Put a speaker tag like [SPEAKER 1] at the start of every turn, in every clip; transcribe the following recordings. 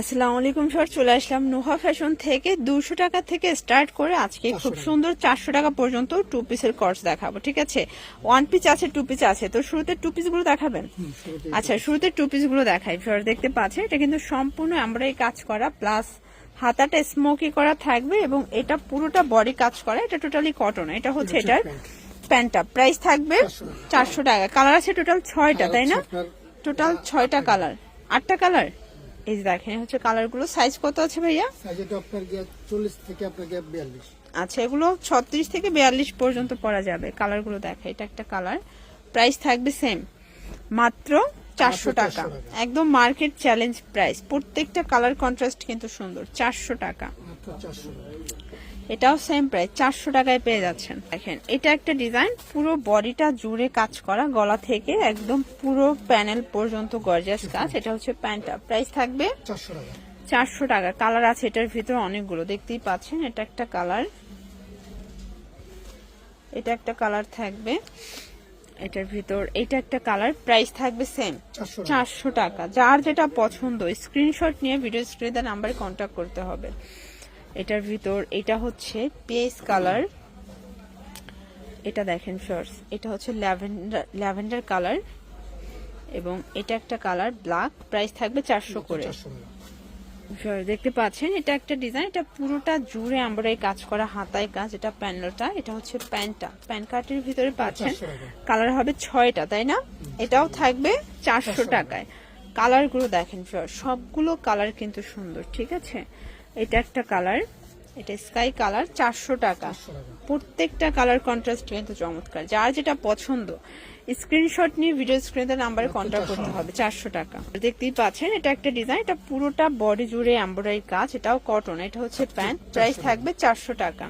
[SPEAKER 1] আসসালামু আলাইকুম স্যার, চলে আসলাম নুহা ফ্যাশন থেকে 200 টাকা থেকে স্টার্ট করে আজকে খুব সুন্দর 400 টাকা পর্যন্ত টু পিসের কর্স দেখাবো। ঠিক আছে, ওয়ান পিস আছে, টু পিস আছে। তো শুরুতে টু পিস গুলো দেখাবেন? আচ্ছা, শুরুতে টু পিস গুলো দেখাই। স্যার দেখতে পাচ্ছেন এটা কিন্তু সম্পূর্ণ এমব্রয়ডারি কাজ করা, প্লাস হাতাটা স্মোকি করা থাকবে এবং এটা পুরোটা বডি কাজ করা। এটা টোটালি কটন। এটা হচ্ছে এটার প্যান্টটা। প্রাইস থাকবে 400 টাকা। কালার আছে টোটাল 6টা, তাই না? টোটাল 6টা কালার, 8টা কালার। এই যে দেখেন হচ্ছে কালার গুলো। সাইজ কত আছে ভাইয়া? আচ্ছা, এগুলো 36 থেকে 42 পর্যন্ত পরা যাবে। কালার গুলো দেখে, এটা একটা কালার। প্রাইস থাকবে সেম, মাত্র 400 টাকা। একদম মার্কেট চ্যালেঞ্জ প্রাইস। প্রত্যেকটা কালার কন্ট্রাস্ট কিন্তু সুন্দর। 400 টাকা। এটাও সেম প্রাইস, 400 টাকায় পেয়ে যাচ্ছেন। দেখেন এটা একটা ডিজাইন, পুরো বডিটা জুড়ে কাজ করা, গলা থেকে একদম পুরো প্যানেল পর্যন্ত গর্জিয়াস কাজ। এটা হচ্ছে প্যান্টটা। প্রাইস থাকবে 400 টাকা। কালার আছে এটার ভিতরে অনেকগুলো, দেখতেই পাচ্ছেন। এটা একটা কালার, এটা একটা কালার থাকবে এটার ভিতর, এটা একটা কালার। প্রাইস থাকবে সেম 400 টাকা। যার যেটা পছন্দ স্ক্রিনশট নিয়ে ভিডিও স্ক্রিনে নাম্বারে কন্ট্যাক্ট করতে হবে। এটার ভিতর এটা হচ্ছে পেস কালার, এটা দেখেন শর্টস, এটা হচ্ছে ল্যাভেন্ডার কালার এবং এটা একটা কালার ব্ল্যাক। প্রাইস থাকবে 400 করে। দেখতে পাচ্ছেন এটা একটা ডিজাইন, এটা পুরোটা জুড়ে এমব্রয়ডারি কাজ করা, হাতায় কাজ। এটা প্যানেলটা, এটা হচ্ছে প্যান্টটা। প্যান্ট কাটের ভিতরে পাচ্ছেন কালার হবে 6টা, তাই না? এটাও থাকবে 400 টাকায়। কালার গুলো দেখেন সবগুলো কালার কিন্তু সুন্দর। ঠিক আছে, এটা একটা কালার, এটা স্কাই কালার। 400 টাকা। প্রত্যেকটা কালার কন্ট্রাস্ট কিন্তু চমৎকার। যার যেটা পছন্দ স্ক্রিনশট নিয়ে ভিডিও স্ক্রিনে নাম্বারে কন্ট্যাক্ট করতে হবে। 400 টাকা। দেখতেই পাচ্ছেন এটা একটা ডিজাইন, এটা পুরোটা বডি জুড়ে এমব্রয়ডারি কাজ। এটাও কটন। এটা হচ্ছে প্যান্ট। প্রাইস থাকবে 400 টাকা।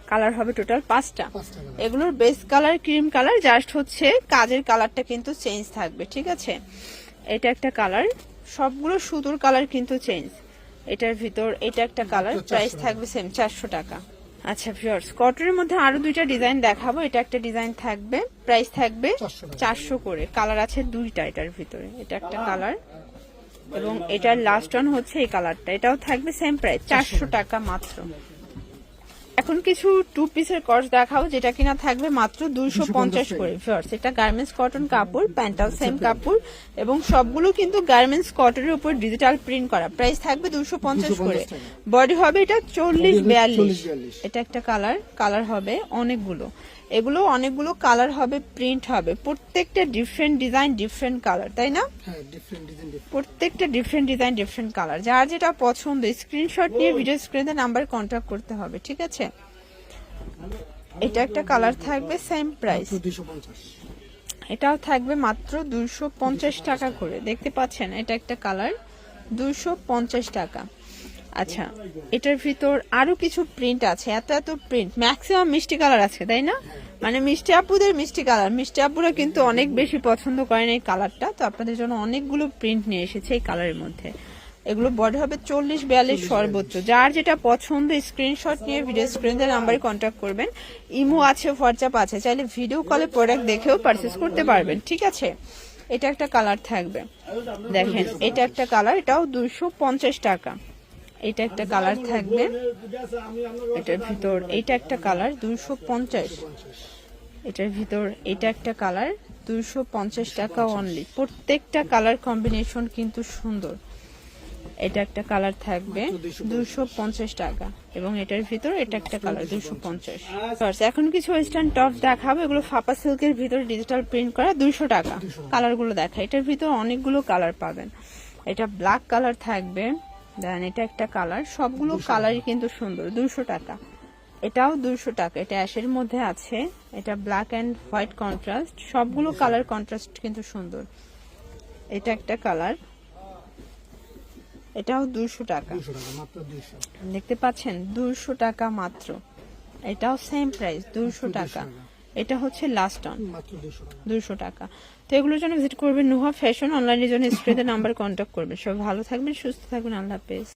[SPEAKER 1] কালার হবে টোটাল 5টা। এগুলোর base colour cream colour, just হচ্ছে কাজের কালারটা কিন্তু চেঞ্জ থাকবে। ঠিক আছে, এটা একটা কালার। সবগুলো সুতোর কালার কিন্তু চেঞ্জ। এটার ভিতর এটা একটা কালার। প্রাইস থাকবে সেম 400 টাকা। আচ্ছা ভিউয়ার্স, কটনের মধ্যে আরো দুইটা ডিজাইন দেখাবো। এটা একটা ডিজাইন থাকবে, প্রাইস থাকবে 400 করে। কালার আছে 2টা এটার ভিতরে। এটা একটা কালার এবং এটার লাস্ট ওয়ান হচ্ছে এই কালারটা। এটাও থাকবে সেম প্রাইস 400 টাকা মাত্র। এখন কিছু টু পিসের কর্স দেখাও, যেটা কিনা থাকবে মাত্র 250 করে। ভিউয়ার্স, এটা গার্মেন্টস কটন কাপড়, প্যান্টাও সেম কাপড় এবং সবগুলো কিন্তু গার্মেন্টস কটনের উপর ডিজিটাল প্রিন্ট করা। প্রাইস থাকবে 250 করে। বডি হবে এটা 40-42। এটা একটা কালার, কালার হবে অনেকগুলো। এগুলো অনেকগুলো কালার হবে, প্রিন্ট হবে। প্রত্যেকটা ডিফারেন্ট ডিজাইন, ডিফারেন্ট কালার, তাই না? প্রত্যেকটা ডিফারেন্ট ডিজাইন, ডিফারেন্ট কালার। যার যেটা পছন্দ স্ক্রিনশট নিয়ে ভিডিও স্ক্রিনে নাম্বার কন্ট্যাক্ট করতে হবে। ঠিক আছে, এটা একটা কালার থাকবে সেম প্রাইস। এটাও থাকবে মাত্র 250 টাকা করে। দেখতে পাচ্ছেন এটা একটা কালার, 250 টাকা। আচ্ছা, এটার ভিতর আরো কিছু প্রিন্ট আছে। এত এত প্রিন্ট, ম্যাক্সিমাম মিষ্টি কালার আছে, তাই না? মানে মিষ্টি আপুদের মিষ্টি কালার। মিষ্টি আপুরা কিন্তু অনেক বেশি পছন্দ করেন এই কালারটা। তো আপনাদের জন্য অনেকগুলো প্রিন্ট নিয়ে এসেছে এই কালারের মধ্যে। এগুলো বডি হবে 40-42 সর্বোচ্চ। যার যেটা পছন্দ স্ক্রিনশট নিয়ে ভিডিও স্ক্রিনের নাম্বারে কন্ট্যাক্ট করবেন। ইমো আছে, হোয়াটসঅ্যাপ আছে, চাইলে ভিডিও কলে প্রোডাক্ট দেখেও পারচেস করতে পারবেন। ঠিক আছে, এটা একটা কালার থাকবে, দেখেন এটা একটা কালার, এটাও 250 টাকা। এটা একটা কালার থাকবে এটার ভিতর, এটা একটা কালার 250। এটার ভিতর এটা একটা কালার 250 টাকা অনলি। প্রত্যেকটা কালার কম্বিনেশন কিন্তু সুন্দর। এটা একটা কালার থাকবে 250 টাকা এবং এটার ভিতর এটা একটা কালার 250। এখন কিছু ওয়েস্টার্ন টপ দেখাবো। এগুলো ফাপা সিল্কের ভিতরে ডিজিটাল প্রিন্ট করা, 200 টাকা। কালার গুলো দেখা, এটার ভিতর অনেকগুলো কালার পাবেন। এটা ব্ল্যাক কালার থাকবে, দেন এটা একটা কালার। সবগুলো কালারই কিন্তু সুন্দর। 200 টাকা। এটাও 200 টাকা। এটা অ্যাশের মধ্যে আছে, এটা ব্ল্যাক এন্ড হোয়াইট কন্ট্রাস্ট। সবগুলো কালার কন্ট্রাস্ট কিন্তু সুন্দর। এটা একটা কালার, এটাও 200 টাকা। দেখতে পাচ্ছেন 200 টাকা মাত্র। এটাও সেম প্রাইস 200 টাকা। এটা হচ্ছে লাস্ট অন 200 টাকা। তো এগুলোর জন্য ভিজিট করবেন নুহা ফ্যাশন। অনলাইনের জন্য স্ক্রিনে নাম্বার কন্ট্যাক্ট করবেন। সব ভালো থাকবেন, সুস্থ থাকবেন। আল্লাহ হাফেজ।